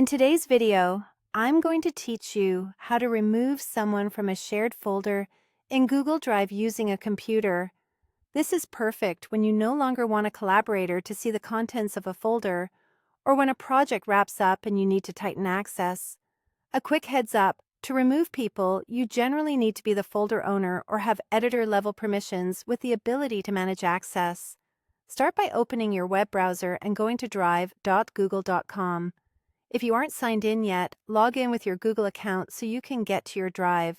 today's video, I'm going to teach you how to remove someone from a shared folder in Google Drive using a computer. This is perfect when you no longer want a collaborator to see the contents of a folder, or when a project wraps up and you need to tighten access. A quick heads up, to remove people, you generally need to be the folder owner or have editor-level permissions with the ability to manage access. Start by opening your web browser and going to drive.google.com. If you aren't signed in yet, log in with your Google account so you can get to your drive.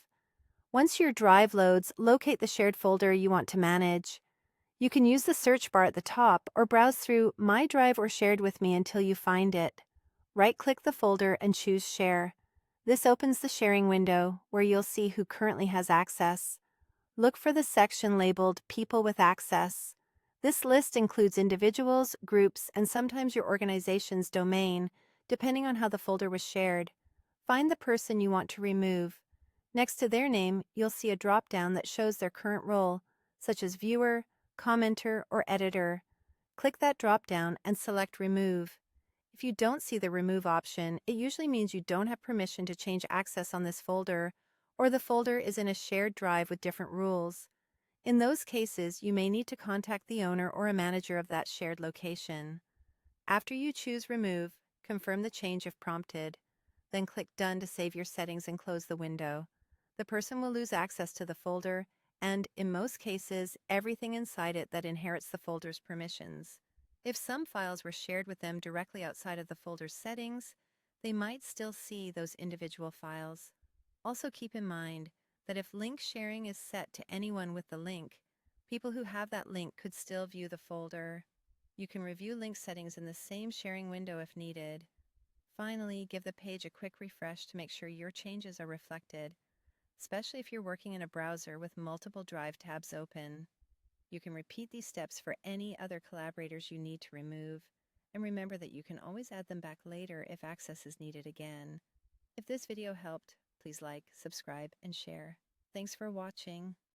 Once your drive loads, locate the shared folder you want to manage. You can use the search bar at the top or browse through My Drive or Shared with Me until you find it. Right-click the folder and choose Share. This opens the sharing window where you'll see who currently has access. Look for the section labeled People with Access. This list includes individuals, groups, and sometimes your organization's domain, depending on how the folder was shared. Find the person you want to remove. Next to their name, you'll see a drop-down that shows their current role, such as viewer, commenter, or editor. Click that drop-down and select Remove. If you don't see the Remove option, it usually means you don't have permission to change access on this folder, or the folder is in a shared drive with different rules. In those cases, you may need to contact the owner or a manager of that shared location. After you choose Remove, confirm the change if prompted. Then click Done to save your settings and close the window. The person will lose access to the folder, and in most cases, everything inside it that inherits the folder's permissions. If some files were shared with them directly outside of the folder's settings, they might still see those individual files. Also keep in mind that if link sharing is set to anyone with the link, people who have that link could still view the folder. You can review link settings in the same sharing window if needed. Finally, give the page a quick refresh to make sure your changes are reflected, especially if you're working in a browser with multiple Drive tabs open. You can repeat these steps for any other collaborators you need to remove, and remember that you can always add them back later if access is needed again. If this video helped, please like, subscribe, and share. Thanks for watching.